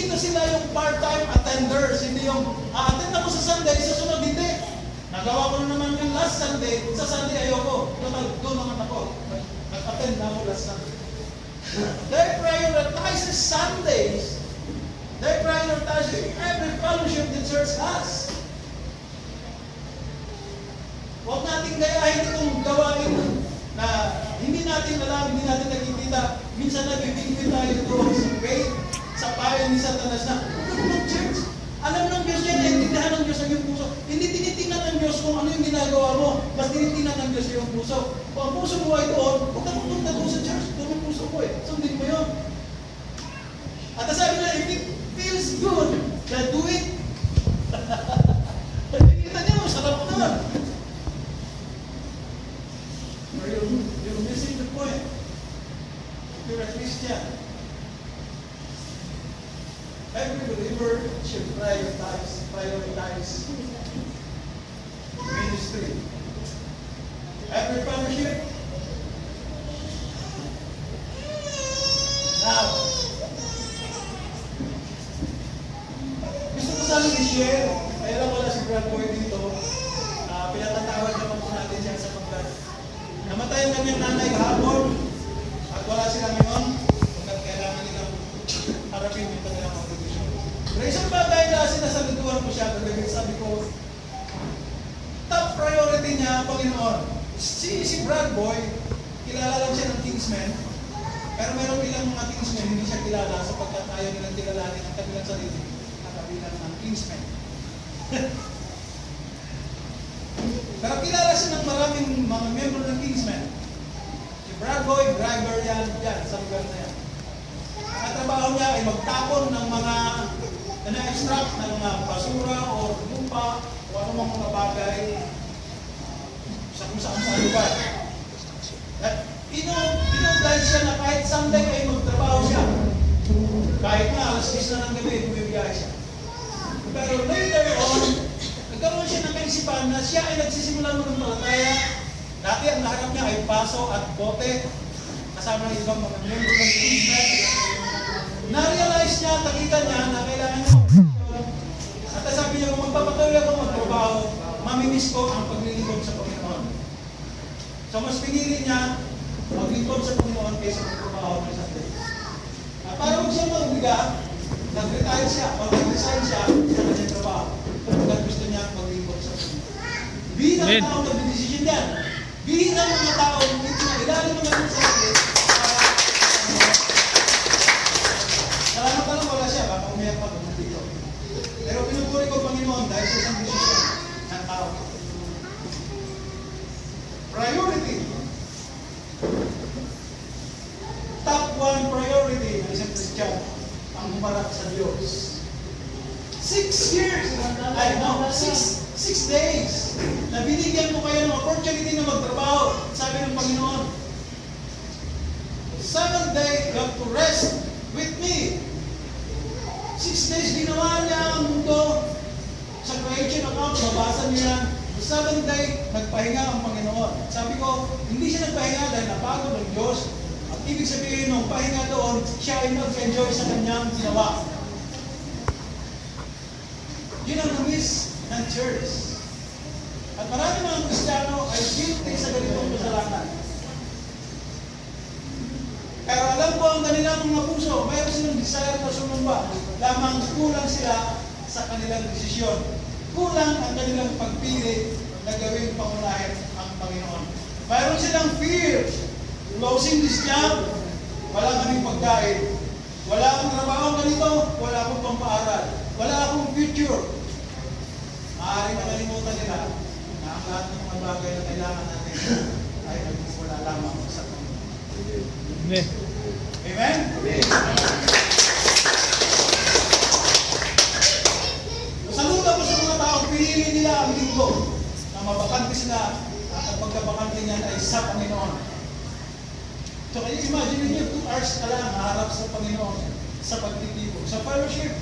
Hindi na sila yung part-time attenders, hindi yung attend ako sa Sunday, sa sunod hindi. Nagawa ko na naman yung last Sunday, sa Sunday ayoko. Doon naman ako. Nag-attend na ako last Sunday. They prioritize Sundays. They prioritize every fellowship the church has. Huwag natin gayahin itong gawain na hindi natin alam, hindi natin nakikita. Minsan nabibigyan tayo doon sa faith, sa payo ni Satanas na, ng church. Alam ng Diyos yan, naiintindihan ng Diyos ang iyong puso. Hindi tinitingnan ng Diyos kung ano yung ginagawa mo, mas tinitingnan ng Diyos yung puso. Kung ang puso mo ay doon, huwag ka pupunta doon sa church, doon ang puso ko eh. Sundin mo yun. At sabi na, if it feels good, then do it. Nakikita niyo, sarap na. Or you're missing the point. If you're a Christian, every believer should prioritize ministry. Every fellowship. Now, gusto ko sanang i-share. Kaya lang wala si Brad Boy dito. Pinatatawad naman po natin siya sa pagkat. Namatay ang kanyang nanay kahapon at wala sila ngayon. Pagkat kailangan nilang harapin yung kanilang obligation. Pero isang bagay na sinasalituhan ko siya, kagabi sabi ko, top priority niya, Panginoon. Si Brad Boy, kilala lang siya ng Kingsmen, pero mayroong ilang mga Kingsmen hindi siya kilala sapagkat ayaw nilang kilalanin ang kanilang sarili at kabilang ng Kingsmen. Pero kilala siya ng maraming mga membro ng Kingsmen. Si Brad Boy, driver yan sa lugar na yan. Ang trabaho niya ay magtapon ng mga na-extract ng mga basura o lupa o anumang mga bagay sa kung saan sa lugar. At dahil siya na kahit Sunday ay magtrabaho siya. Kahit na alas 10 na ng gabi, bumibigay siya. Pero later on, nagkaroon siya ng kaisipan na siya ay nagsisimula ng palataya. Dati ang naharap niya ay baso at bote kasama ng ibang mga membro ng Kingsmen. Na-realize niya, nakita niya na kailangan niya mag-posisyon. At sabi niya, kung magpapatuloy ako magtrabaho, mamimiss ko ang paglilingkod sa Panginoon. So mas pinili niya maglingkod sa Panginoon kaysa magtrabaho ng Sunday. Para huwag siya mag-ubiga, nag-retire siya o nag-resign siya sa kanyang trabaho. Kung gusto niya maglingkod sa Panginoon. Bilang tao nag-decision yan. Bilang mga tao, ilalim naman yung sarili. Salamat ka lang wala siya, baka umiyak pa kung dito. Pero pinupuri ko Panginoon dahil sa isang decision ng tao. Priority. Top 1 priority ng isang Christian, ang humarap sa Diyos. 6 years, 6 days, na binigyan ko kayo ng opportunity na magtrabaho, sabi ng Panginoon. 7th day, you have to rest with me. 6 days ginawa niya ang mundo. Sa creation account, mabasa niya. Sa 7th day, nagpahinga ang Panginoon. Sabi ko, hindi siya nagpahinga dahil napagod ng Diyos. At ibig sabihin nung pahinga doon, siya ay nag-enjoy sa kanyang ginawa. Yun ang na-miss ng church. At marami mga Kristiyano ay guilty sa ganitong kasalanan. Pero alam ko ang kanilang mga puso, mayroon silang desire na sumamba. Lamang kulang sila sa kanilang desisyon. Kulang ang kanilang pagpili na gawing pangunahin ang Panginoon. Mayroon silang fear. Losing this job, wala kaming pagkain. Wala akong trabaho ganito, wala akong pampaaral. Wala akong future. Maaaring makalimutan nila na ang lahat ng mga bagay na kailangan natin ay nagmumula lamang sa Panginoon. Amen. Amen? Amen. Saludo ko sa mga tao, pinili nila ang linggo na mabakante sila at ang pagkabakante niyan ay sa Panginoon. So, kaya imagine niyo 2 hours ka lang harap sa Panginoon sa pagtitipon. Sa fellowship,